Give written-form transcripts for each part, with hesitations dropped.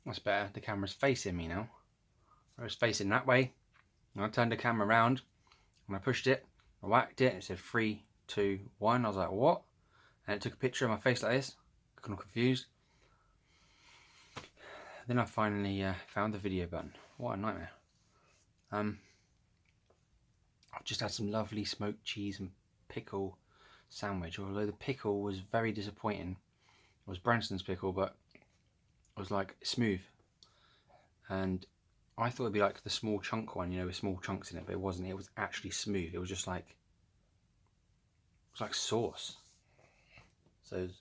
That's better. The camera's facing me now. I was facing that way. And I turned the camera around and I pushed it. I whacked it. It said 3, 2, 1. I was like, what? And it took a picture of my face like this. Kind of confused. Then I finally found the video button. What a nightmare. I've just had some lovely smoked cheese and pickle sandwich. Although the pickle was very disappointing. It was Branston's pickle, but it was like smooth. And I thought it'd be like the small chunk one, you know, with small chunks in it, but it wasn't. It was actually smooth. It was just like, it was like sauce. So it's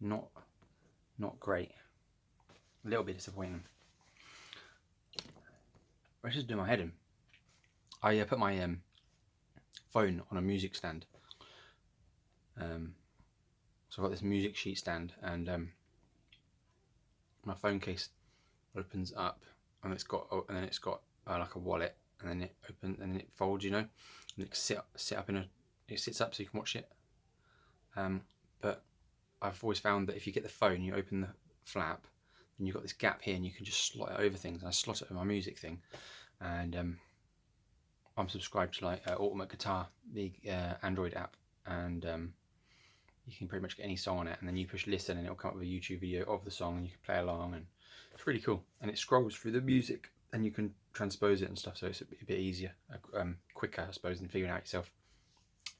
not great. A little bit disappointing. Let's just do my head in. I put my phone on a music stand. So I've got this music sheet stand, and my phone case opens up, and then it's got like a wallet, and then it opens, and then it folds, you know, and it sits up so you can watch it. But I've always found that if you get the phone, you open the flap, and you've got this gap here, and you can just slot it over things. And I slot it over my music thing, and I'm subscribed to like Ultimate Guitar, the Android app, and you can pretty much get any song on it, and then you push listen, and it'll come up with a YouTube video of the song, and you can play along, and it's really cool. And it scrolls through the music, and you can transpose it and stuff, so it's a bit easier, quicker, I suppose, than figuring it out yourself.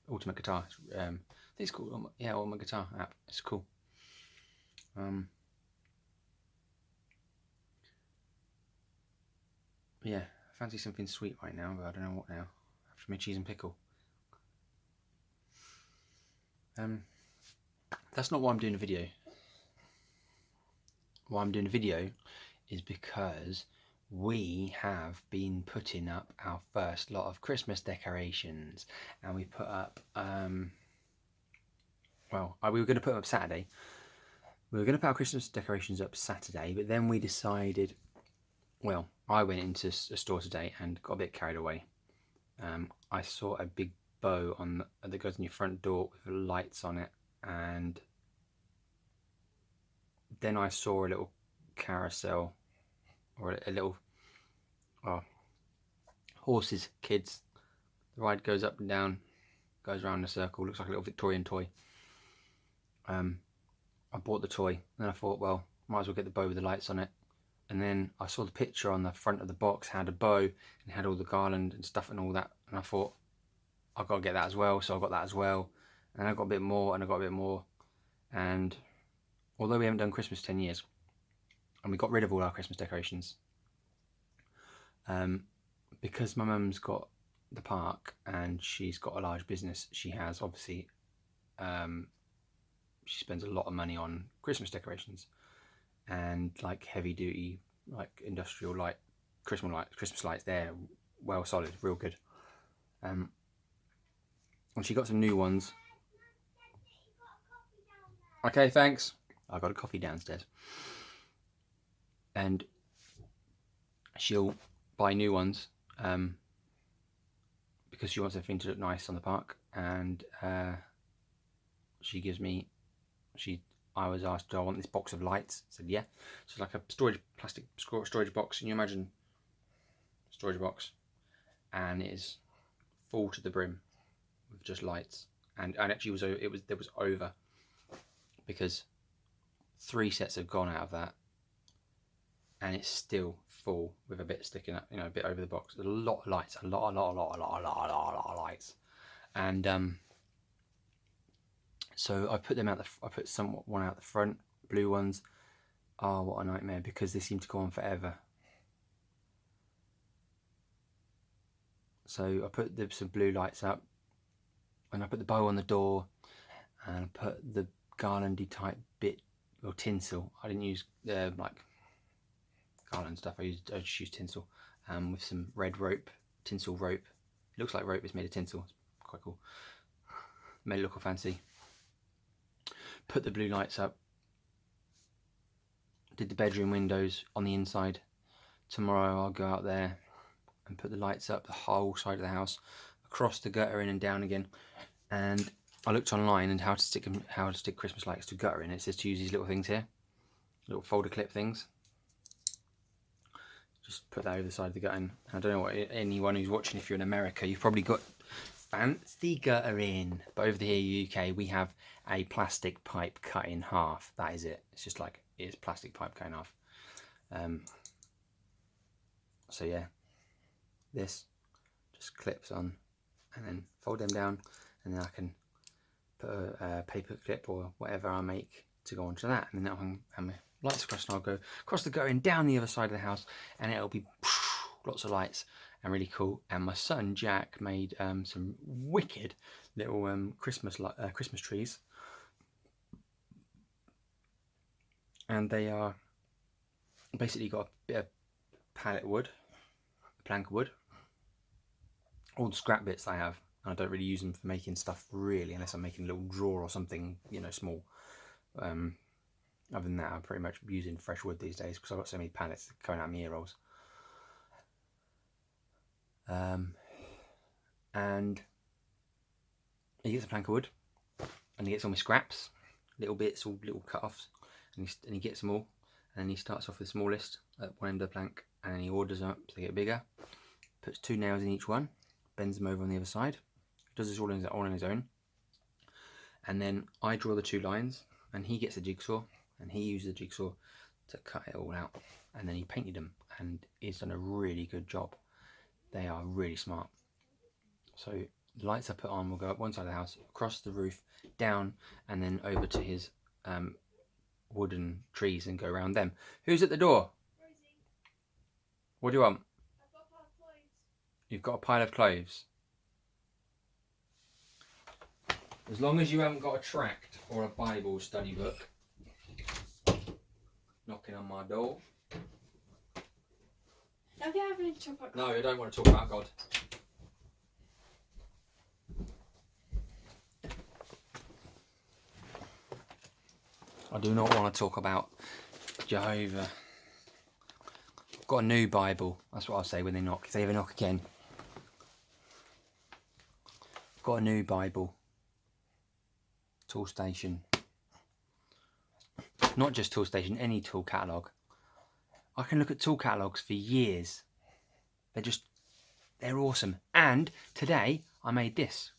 Ultimate Guitar, I think it's called, yeah, Ultimate Guitar app. It's cool. Yeah, I fancy something sweet right now, but I don't know what now. After my cheese and pickle. That's not why I'm doing a video. Why I'm doing a video is because we have been putting up our first lot of Christmas decorations, and we put up well, we were going to put them up Saturday. We were going to put our Christmas decorations up Saturday, but then we decided, well, I went into a store today and got a bit carried away. I saw a big bow that goes on your front door with lights on it, and then I saw a little carousel, or a little horses, kids. The ride goes up and down, goes around in a circle, looks like a little Victorian toy. I bought the toy, and then I thought, well, might as well get the bow with the lights on it. And then I saw the picture on the front of the box had a bow and had all the garland and stuff and all that, and I thought, I've got to get that as well. So I got that as well, and I got a bit more, and I got a bit more. And although we haven't done Christmas 10 years, and we got rid of all our Christmas decorations, because my mum's got the park and she's got a large business, she has obviously, she spends a lot of money on Christmas decorations, and like heavy duty, like industrial light, Christmas lights. They're well solid, real good. And she got some new ones. Okay, thanks. I got a coffee downstairs. And she'll buy new ones because she wants everything to look nice on the park. And she gives me, I was asked, do I want this box of lights? I said, yeah. So it's like a plastic storage box. Can you imagine? Storage box. And it is full to the brim with just lights. And actually there was over, because 3 sets have gone out of that, and it's still full with a bit sticking up, you know, a bit over the box. A lot of lights, a lot of lights. And so I put them out. I put one out the front, blue ones. Oh, what a nightmare, because they seem to go on forever. So I put some blue lights up, and I put the bow on the door, and I put the garlandy type bit, or tinsel. I didn't use like garland stuff. I just used tinsel with some red rope, tinsel rope. It looks like rope, it's made of tinsel. It's quite cool. Made it look all fancy. Put the blue lights up. Did the bedroom windows on the inside. Tomorrow I'll go out there and put the lights up the whole side of the house, across the gutter in and down again. And I looked online and how to stick Christmas lights to gutter in. It says to use these little things here, little folder clip things. just put that over the side of the gutting. I don't know what anyone who's watching, if you're in America, you've probably got fancy guttering, but over here UK we have a plastic pipe cut in half. That is it. It's just like it's plastic pipe cut in half. So yeah, this just clips on, and then fold them down, and then I can put a paper clip or whatever I make to go onto that, and then I'll hang my lights across, and I'll go across the guttering down the other side of the house, and it'll be lots of lights and really cool. And my son Jack made some wicked little Christmas trees, and they are basically got a bit of pallet wood, a plank of wood, all the scrap bits I have. I don't really use them for making stuff really, unless I'm making a little drawer or something, you know, small. Other than that, I'm pretty much using fresh wood these days because I've got so many pallets coming out of my ear rolls. And he gets a plank of wood, and he gets all my scraps, little bits, all little cut-offs, and he gets them all, and then he starts off with the smallest at one end of the plank, and then he orders them up so they get bigger, puts 2 nails in each one, bends them over on the other side, does this all on his own, and then I draw the 2 lines, and he gets the jigsaw, and he uses the jigsaw to cut it all out, and then he painted them, and he's done a really good job. They are really smart. So the lights I put on will go up one side of the house, across the roof, down, and then over to his wooden trees and go around them. Who's at the door? Rosie. What do you want? I've got a pile of clothes. You've got a pile of clothes. As long as you haven't got a tract or a Bible study book knocking on my door. Have you ever talked about God? No, I don't want to talk about God. I do not want to talk about Jehovah. I've got a new Bible. That's what I'll say when they knock. If they ever knock again. I've got a new Bible. Tool Station. Not just Tool Station, any tool catalogue. I can look at tool catalogues for years. They're awesome. And today I made this.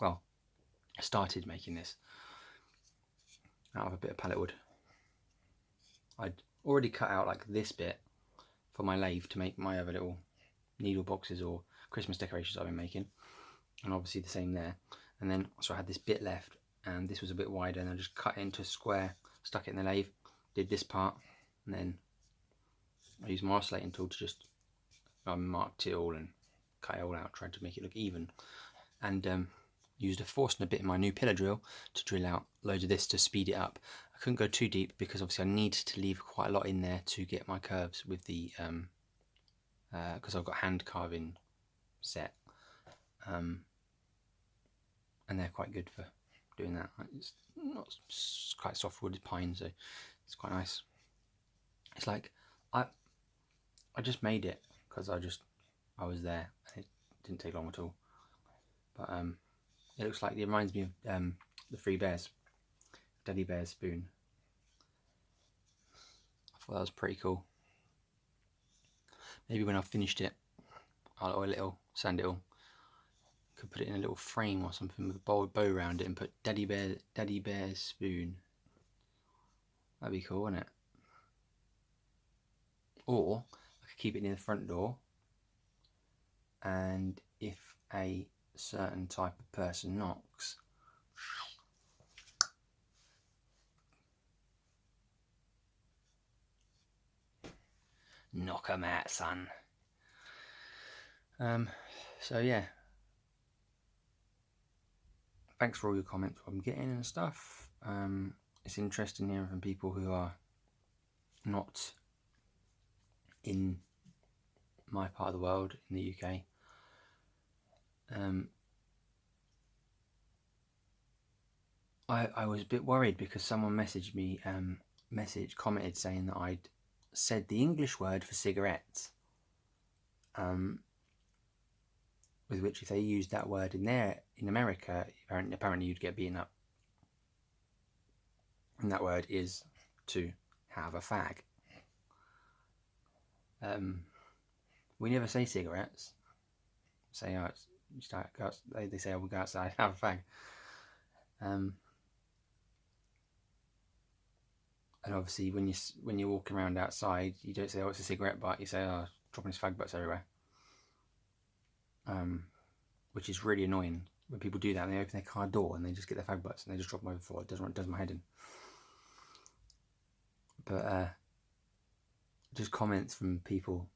Well, I started making this out of a bit of pallet wood. I'd already cut out like this bit for my lathe to make my other little needle boxes or Christmas decorations I've been making, and obviously the same there. And then so I had this bit left, and this was a bit wider, and I just cut it into a square, stuck it in the lathe, did this part, and then I used my oscillating tool to just marked it all and cut it all out, tried to make it look even, and used a Forstner bit in my new pillar drill to drill out loads of this to speed it up. I couldn't go too deep because obviously I need to leave quite a lot in there to get my curves with the because I've got hand carving set, and they're quite good for doing that. It's quite softwood pine, so it's quite nice. It's like I just made it because I was there, and it didn't take long at all. But it looks like it reminds me of the 3 Bears, Teddy Bear's spoon. I thought that was pretty cool. Maybe when I've finished it, I'll oil it all, sand it all. Could put it in a little frame or something with a bow around it and put Teddy Bear's spoon. That'd be cool, wouldn't it? Or I could keep it near the front door, and if a certain type of person knocks, knock 'em out, son. So yeah, thanks for all your comments I'm getting and stuff. It's interesting hearing from people who are not in my part of the world, in the UK. I was a bit worried because someone messaged me, commented saying that I'd said the English word for cigarettes, with which if they used that word in America, apparently you'd get beaten up. And that word is to have a fag. We never say cigarettes. Say, oh, it's, you start, go out, they say, oh, we'll go outside, have a fag. And obviously, when you're walking around outside, you don't say, oh, it's a cigarette butt. You say, oh, dropping his fag butts everywhere. Which is really annoying when people do that and they open their car door and they just get their fag butts and they just drop them over the floor. It does my head in. But just comments from people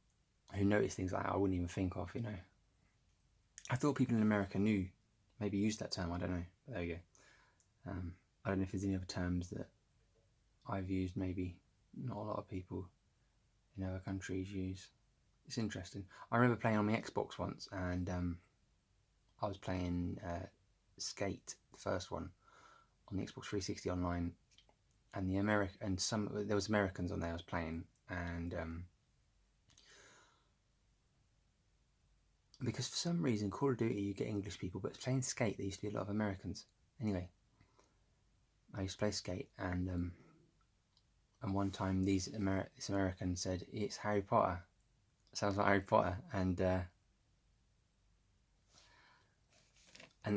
who notice things like that I wouldn't even think of, you know. I thought people in America maybe used that term, I don't know. But there you go. I don't know if there's any other terms that I've used, maybe not a lot of people in other countries use. It's interesting. I remember playing on my Xbox once, and I was playing Skate, the first one, on the Xbox 360 online, and there was Americans on there I was playing, and because for some reason Call of Duty you get English people, but playing Skate there used to be a lot of Americans. Anyway, I used to play Skate, and one time this American said, "It's Harry Potter. Sounds like Harry Potter," and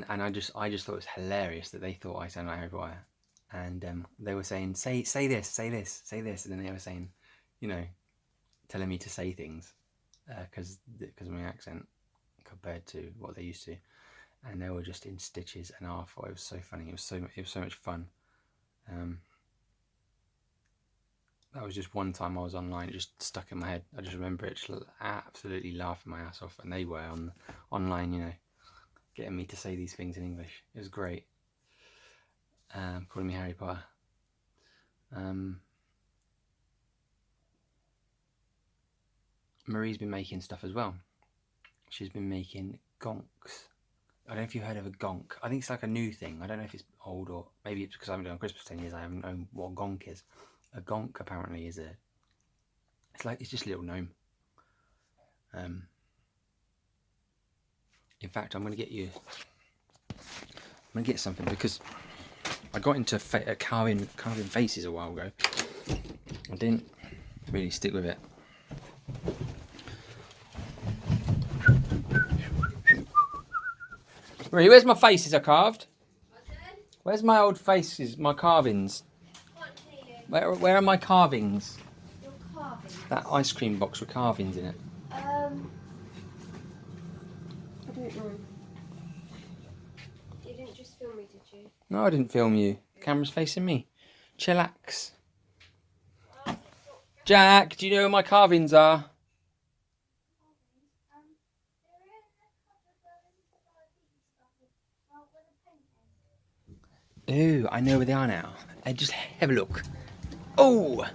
I just thought it was hilarious that they thought I sounded like Harry Potter, and they were saying, say this, say this, say this, and then they were saying, you know, telling me to say things because of my accent compared to what they used to, and they were just in stitches, and I thought it was so funny. It was so much fun. That was just one time I was online, it just stuck in my head. I just remember it, just absolutely laughing my ass off, and they were online, you know, getting me to say these things in English. It was great. Calling me Harry Potter. Marie's been making stuff as well. She's been making gonks. I don't know if you've heard of a gonk. I think it's like a new thing. I don't know if it's old, or maybe it's because I haven't done Christmas 10 years, I haven't known what a gonk is. A gonk apparently is it's just a little gnome. In fact, I'm going to get something, because I got into carving faces a while ago. I didn't really stick with it. Marie, where's my faces I carved? Where's my old faces, my carvings? Where are my carvings? Your carvings? That ice cream box with carvings in it. I don't know. You didn't just film me, did you? No, I didn't film you. The camera's facing me. Chillax. Jack, do you know where my carvings are? Ooh, I know where they are now. Just have a look. Oh!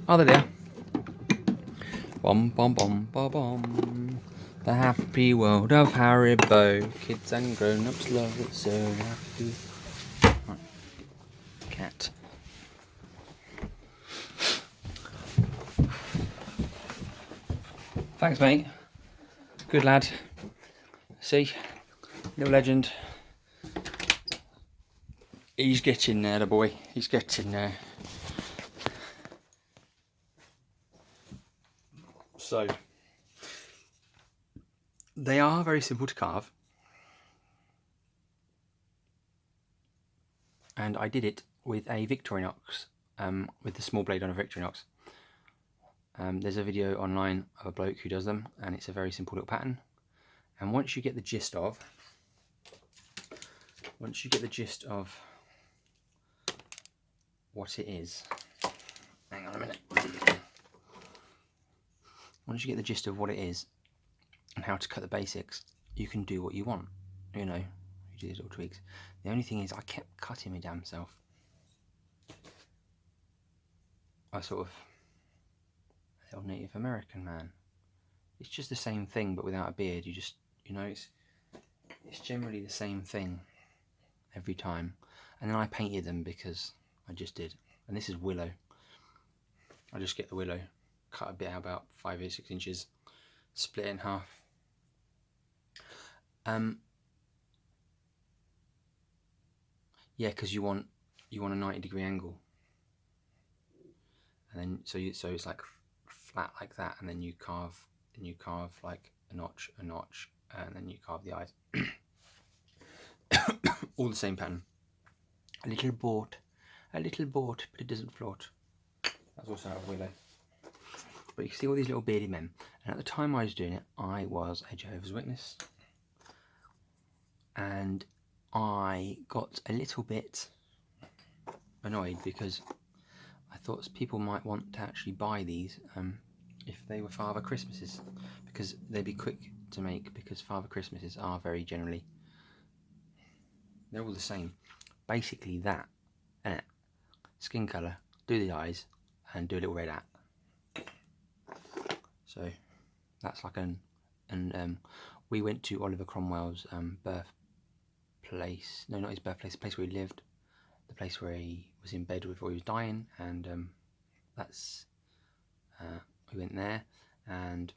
Oh, there they are. Bom, bom, bom, bom, bom. The happy world of Haribo. Kids and grown-ups love it so happy. Right. Cat. Thanks, mate. Good lad. See? Little legend. He's getting there, the boy. He's getting there. So, they are very simple to carve. And I did it with a Victorinox, with the small blade on a Victorinox. There's a video online of a bloke who does them, and it's a very simple little pattern. And once you get the gist of what it is, hang on a minute. Once you get the gist of what it is and how to cut the basics, you can do what you want. You know, you do these little tweaks. The only thing is, I kept cutting my damn self. I sort of, a little Native American man. It's just the same thing, but without a beard. You know, it's generally the same thing every time. And then I painted them because I just did. And this is willow. I just get the willow, cut a bit out about 5 or 6 inches, split it in half. Yeah, because you want a 90-degree angle. and then so it's like flat like that, and then you carve like a notch, and then you carve the eyes. All the same pattern. A little bought, but it doesn't float. That's also out of Willow. But you can see all these little bearded men, and at the time I was doing it, I was a Jehovah's Witness, and I got a little bit annoyed because I thought people might want to actually buy these if they were Father Christmases, because they'd be quick to make, because Father Christmases are very generally, they're all the same. Basically that, skin colour, do the eyes, and do a little red hat. So that's like we went to Oliver Cromwell's birthplace, no, not his birthplace, the place where he lived, the place where he was in bed before he was dying, and that's we went there, and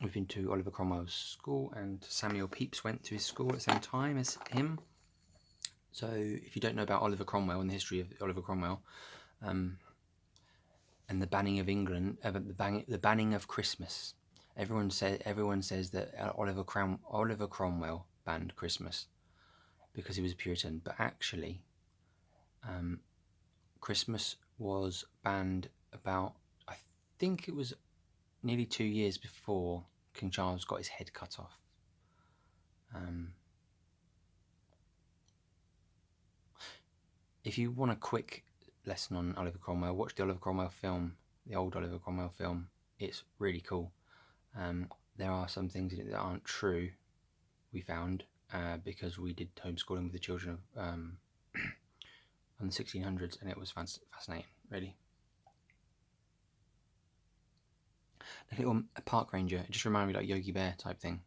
we've been to Oliver Cromwell's school, and Samuel Pepys went to his school at the same time as him. So if you don't know about Oliver Cromwell and the history of Oliver Cromwell, and the banning of England, the banning of Christmas, everyone says that Oliver Cromwell banned Christmas because he was a Puritan, but actually Christmas was banned about, I think it was nearly 2 years before King Charles got his head cut off. If you want a quick lesson on Oliver Cromwell, watch the Oliver Cromwell film, the old Oliver Cromwell film. It's really cool. There are some things in it that aren't true, we found, because we did homeschooling with the children of in the 1600s, and it was fascinating, really. A little park ranger, it just reminded me like Yogi Bear type thing.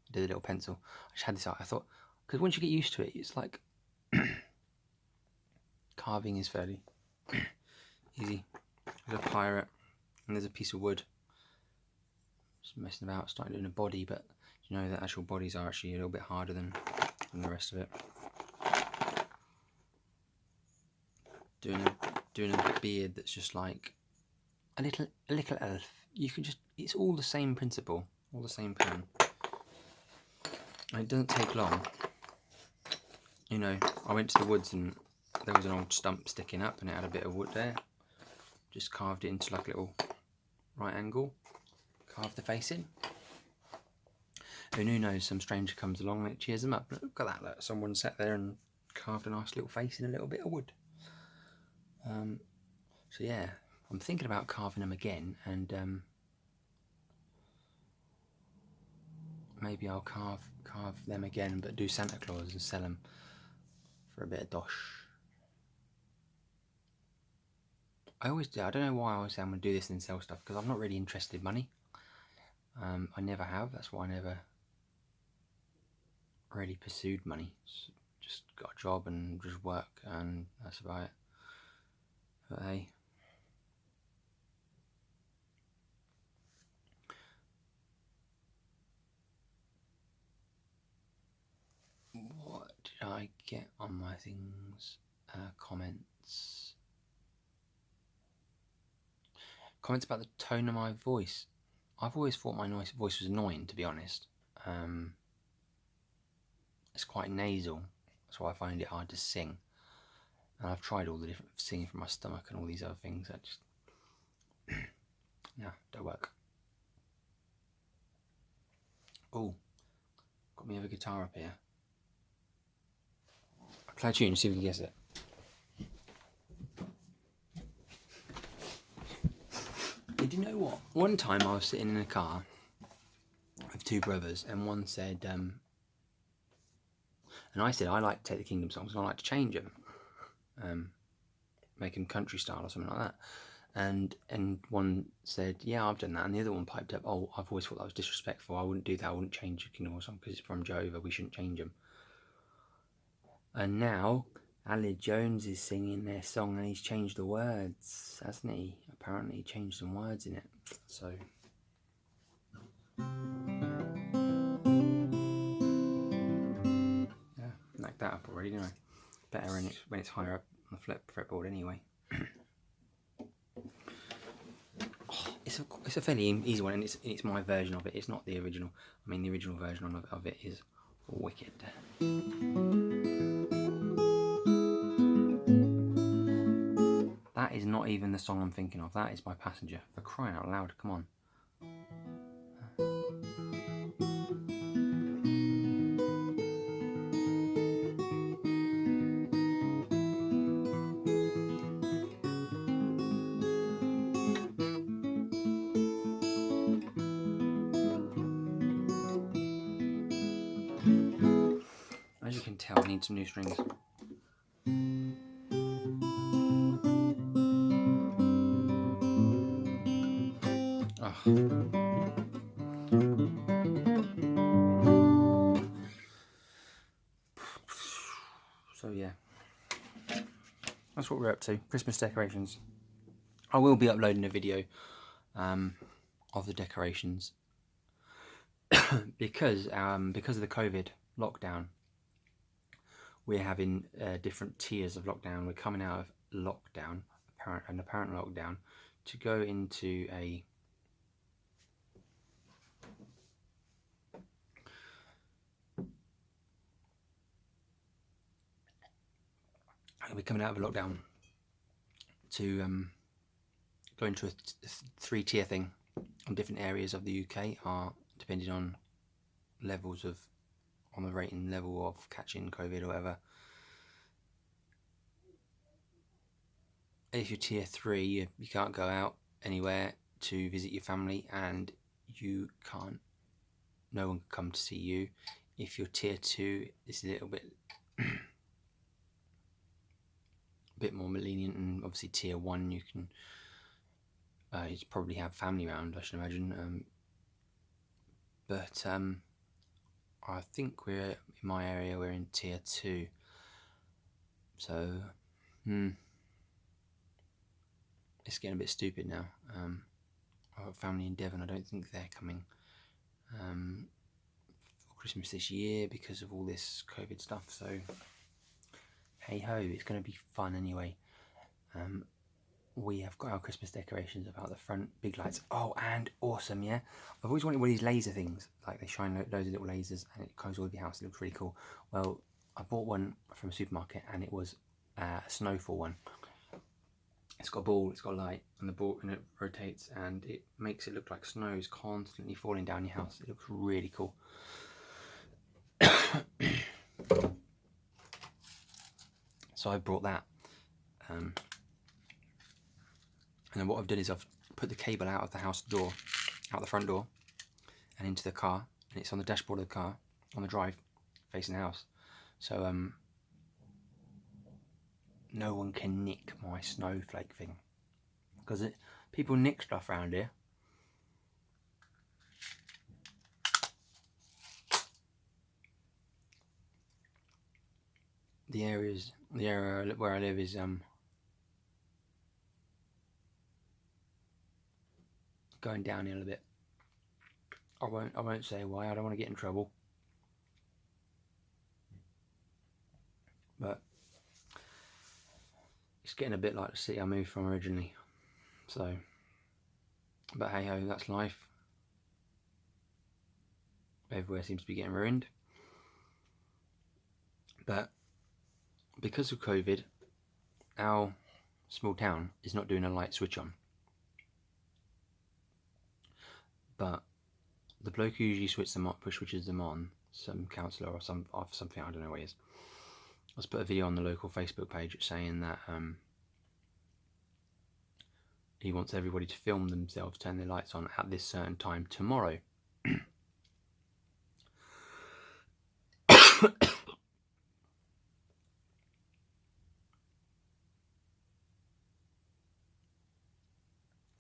I did a little pencil. I just had this out. I thought, because once you get used to it, it's like carving is fairly easy. There's a pirate, and there's a piece of wood. Just messing about, starting doing a body, but you know that actual bodies are actually a little bit harder than the rest of it. Doing a beard that's just like a little elf. You can just, it's all the same principle, all the same plan. And it doesn't take long. You know, I went to the woods and there was an old stump sticking up and it had a bit of wood there. Just carved it into like a little right angle. Carved the face in. And who knows, some stranger comes along and it cheers them up. Look at that, look, someone sat there and carved a nice little face in a little bit of wood. So yeah, I'm thinking about carving them again, and maybe I'll carve them again, but do Santa Claus and sell them for a bit of dosh. I always do. I don't know why I always say I'm going to do this and sell stuff, because I'm not really interested in money. I never have. That's why I never really pursued money. Just got a job and just work, and that's about it. But hey. What did I get on my things? Comments. Comments about the tone of my voice. I've always thought my voice was annoying, to be honest. It's quite nasal, that's why I find it hard to sing. And I've tried all the different singing from my stomach and all these other things that just don't work. Oh, got me a guitar up here. I'll play a tune and see if you can guess it. Did you know what? One time I was sitting in a car with two brothers, and one said, and I said I like to take the Kingdom songs and I like to change them, make them country style or something like that. And one said, yeah, I've done that. And the other one piped up, oh, I've always thought that was disrespectful. I wouldn't do that. I wouldn't change the Kingdom song because it's from Jehovah. We shouldn't change them. And now Ali Jones is singing their song and he's changed the words, hasn't he? Apparently he changed some words in it. So yeah, knocked that up already, didn't I? Better when it's higher up on the fretboard anyway. it's a fairly easy one, and it's my version of it. It's not the original. I mean, the original version of it is wicked. That is not even the song I'm thinking of. That is by Passenger. For crying out loud, come on. As you can tell, I need some new strings. So yeah, that's what we're up to. Christmas decorations. I will be uploading a video of the decorations because of the COVID lockdown. We're having different tiers of lockdown. We're coming out of lockdown, an apparent lockdown, to go into a we're coming out of a lockdown to go into a 3-tier thing. On different areas of the UK are depending on levels of on the rating level of catching COVID or whatever. If you're tier 3, you can't go out anywhere to visit your family, and no one can come to see you. If you're tier 2, it's a little bit more lenient, and obviously tier 1 you can you probably have family around, I should imagine. But I think in my area we're in tier 2, so it's getting a bit stupid now. I've got family in Devon. I don't think they're coming for Christmas this year because of all this COVID stuff, so hey ho, it's going to be fun anyway. We have got our Christmas decorations about the front, big lights. Oh, and awesome, yeah. I've always wanted one of these laser things, like they shine loads of little lasers and it goes all over your house. It looks really cool. Well, I bought one from a supermarket and it was a snowfall one. It's got a ball, it's got a light, and the ball, and it rotates, and it makes it look like snow is constantly falling down your house. It looks really cool. So I brought that. And then what I've done is I've put the cable out of the house door, out the front door, and into the car, and it's on the dashboard of the car, on the drive, facing the house. So no one can nick my snowflake thing, because people nick stuff around here. The area where I live is going downhill a bit. I won't say why. I don't want to get in trouble. But it's getting a bit like the city I moved from originally. So, but hey ho, that's life. Everywhere seems to be getting ruined. But because of COVID, our small town is not doing a light switch on. But the bloke who usually switches them on, some councillor or something, I don't know what it is. Let's put a video on the local Facebook page saying that he wants everybody to film themselves turn their lights on at this certain time tomorrow.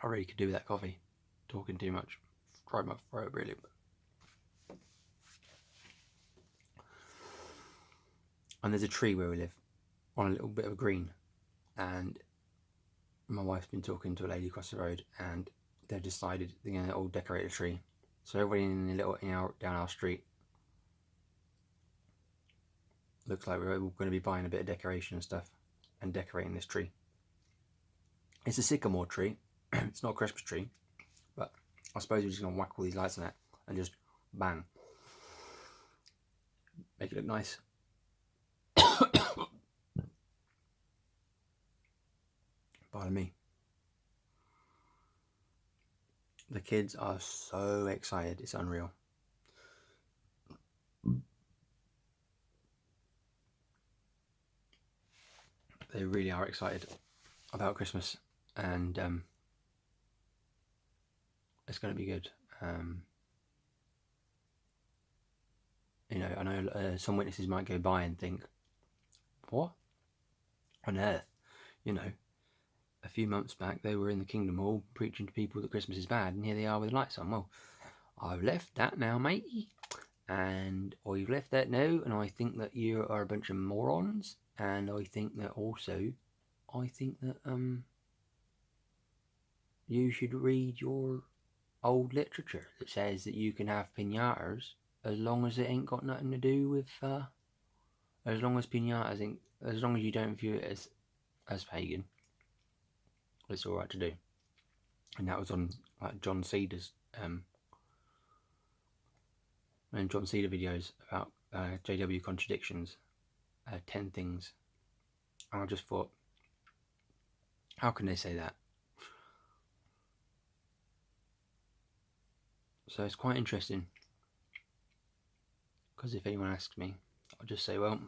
I really could do with that coffee. Talking too much. Dried my throat really. And there's a tree where we live, on a little bit of a green, and my wife's been talking to a lady across the road, and they've decided they're going to all decorate a tree. So everybody down our street looks like we're all going to be buying a bit of decoration and stuff and decorating this tree. It's a sycamore tree. It's not a Christmas tree, I suppose we're just going to whack all these lights on it and just bang. Make it look nice. Pardon me. The kids are so excited, it's unreal. They really are excited about Christmas, and it's going to be good. You know, I know some witnesses might go by and think, what on earth? You know, a few months back they were in the Kingdom Hall preaching to people that Christmas is bad, and here they are with lights on. Well, I've left that now, matey, and I've left that now, and I think that you are a bunch of morons, and I think that you should read your old literature that says that you can have pinatas as long as it ain't got nothing to do with as long as you don't view it as pagan, it's all right to do. And that was on John Cedar's and John Cedar videos about JW contradictions, 10 things, and I just thought, how can they say that? So it's quite interesting, because if anyone asks me, I'll just say, well,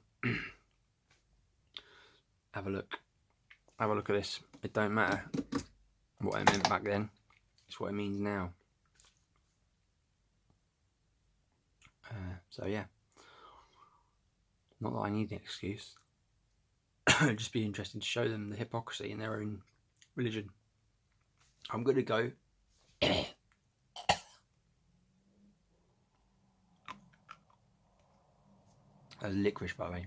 have a look at this. It don't matter what it meant back then, it's what it means now. So yeah, not that I need an excuse. It'd just be interesting to show them the hypocrisy in their own religion. I'm going to go. That's licorice, by the way.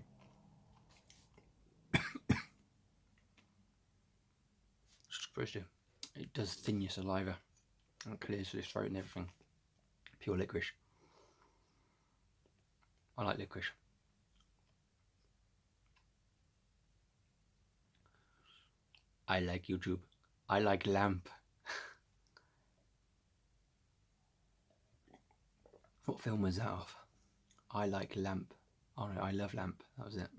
It's supposed to. It does thin your saliva and clears your throat and everything. Pure licorice. I like licorice. I like YouTube. I like lamp. What film was that of? I like lamp. Oh no, I love lamp. That was it.